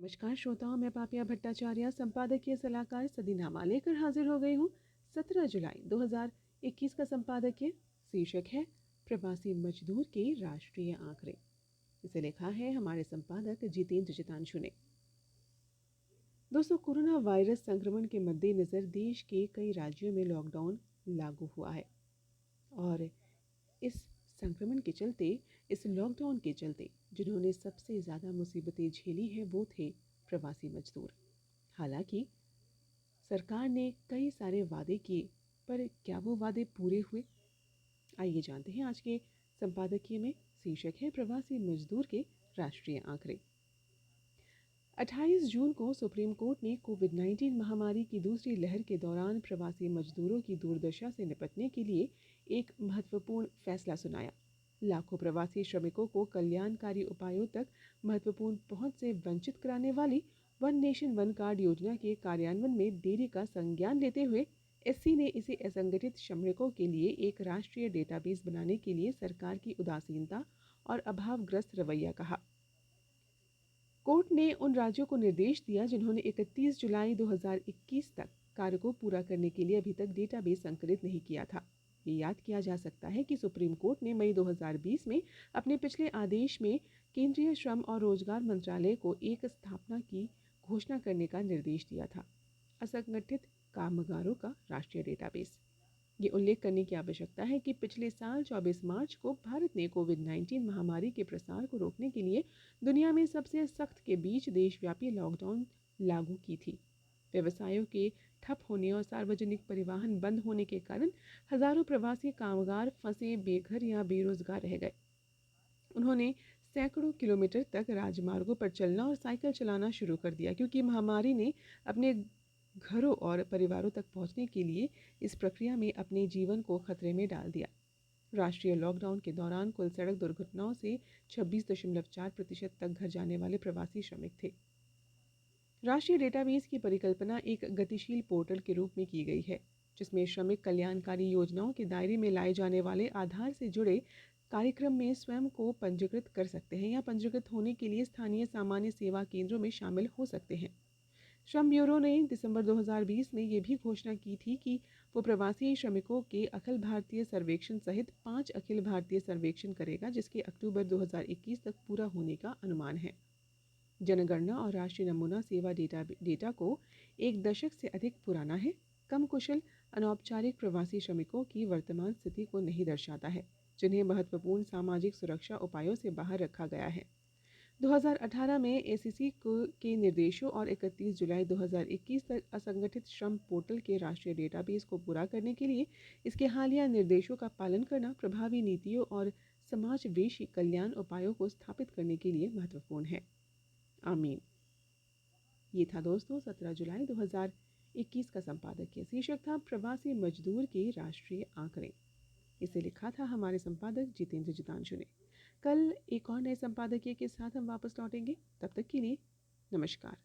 नमस्कार श्रोताओं, मैं पापिया भट्टाचार्य संपादकीय सलाहकार सदीनामा लेकर हाजिर हो गई हूँ। 17 जुलाई 2021 का संपादकीय शीर्षक है प्रवासी मजदूर के राष्ट्रीय आंकड़े। इसे लिखा है हमारे संपादक जितेंद्र जितांशु ने। दोस्तों, कोरोना वायरस संक्रमण के मद्देनज़र देश के कई राज्यों में लॉकडाउन लागू हुआ है और इस लॉकडाउन के चलते जिन्होंने सबसे ज़्यादा मुसीबतें झेली हैं वो थे प्रवासी मजदूर। हालांकि सरकार ने कई सारे वादे किए, पर क्या वो वादे पूरे हुए? आइए जानते हैं आज के संपादकीय में। शीर्षक है प्रवासी मजदूर के राष्ट्रीय आंकड़े। 28 जून को सुप्रीम कोर्ट ने कोविड-19 महामारी की दूसरी लहर के दौरान प्रवासी मजदूरों की दुर्दशा से निपटने के लिए एक महत्वपूर्ण फैसला सुनाया। लाखों प्रवासी श्रमिकों को कल्याणकारी उपायों तक महत्वपूर्ण पहुंच से वंचित कराने वाली वन नेशन वन कार्ड योजना के कार्यान्वयन में देरी का संज्ञान लेते हुए एससी ने इसे असंगठित श्रमिकों के लिए एक राष्ट्रीय डेटाबेस बनाने के लिए सरकार की उदासीनता और अभावग्रस्त रवैया कहा। कोर्ट ने उन राज्यों को निर्देश दिया जिन्होंने 31 जुलाई 2021 तक कार्य को पूरा करने के लिए अभी तक डेटाबेस संकलित नहीं किया था। ये याद किया जा सकता है कि सुप्रीम कोर्ट ने मई 2020 में अपने पिछले आदेश में केंद्रीय श्रम और रोजगार मंत्रालय को एक स्थापना की घोषणा करने का निर्देश दिया था, असंगठित कामगारों का राष्ट्रीय डेटाबेस। ये उल्लेख करने की आवश्यकता है कि पिछले साल 24 मार्च को भारत ने कोविड-19 महामारी के प्रसार को रोकने के लिए दुनिया में सबसे सख्त के बीच देशव्यापी लॉकडाउन लागू की थी। व्यवसायों के ठप होने और सार्वजनिक परिवहन बंद होने के कारण हजारों प्रवासी कामगार फंसे, बेघर या बेरोजगार रह गए। उन्होंने सैकड़ों किलोमीटर तक राजमार्गों पर चलना और साइकिल चलाना शुरू कर दिया, क्योंकि महामारी ने अपने घरों और परिवारों तक पहुंचने के लिए इस प्रक्रिया में अपने जीवन को खतरे में डाल दिया। राष्ट्रीय लॉकडाउन के दौरान कुल सड़क दुर्घटनाओं से 26.4% तक घर जाने वाले प्रवासी श्रमिक थे। राष्ट्रीय डेटाबेस की परिकल्पना एक गतिशील पोर्टल के रूप में की गई है, जिसमें श्रमिक कल्याणकारी योजनाओं के दायरे में लाए जाने वाले आधार से जुड़े कार्यक्रम में स्वयं को पंजीकृत कर सकते हैं या पंजीकृत होने के लिए स्थानीय सामान्य सेवा केंद्रों में शामिल हो सकते हैं। श्रम ब्यूरो ने दिसंबर 2020 में ये भी घोषणा की थी कि वो प्रवासी श्रमिकों के अखिल भारतीय सर्वेक्षण सहित 5 अखिल भारतीय सर्वेक्षण करेगा, जिसके अक्टूबर 2021 तक पूरा होने का अनुमान है। जनगणना और राष्ट्रीय नमूना सेवा डेटा को एक दशक से अधिक पुराना है। कम कुशल अनौपचारिक प्रवासी श्रमिकों की वर्तमान स्थिति को नहीं दर्शाता है, जिन्हें महत्वपूर्ण सामाजिक सुरक्षा उपायों से बाहर रखा गया है। 2018 में एसीसी के निर्देशों और 31 जुलाई 2021 तक असंगठित श्रम पोर्टल के राष्ट्रीय डेटाबेस को पूरा करने के लिए इसके हालिया निर्देशों का पालन करना प्रभावी नीतियों और समावेशी कल्याण उपायों को स्थापित करने के लिए महत्वपूर्ण है। आमीन। ये था दोस्तों 17 जुलाई 2021 का संपादकीय। शीर्षक था प्रवासी मजदूर के राष्ट्रीय आंकड़े। इसे लिखा था हमारे संपादक जितेंद्र जितांशु ने। कल एक और नए संपादकीय के साथ हम वापस लौटेंगे। तब तक के लिए नमस्कार।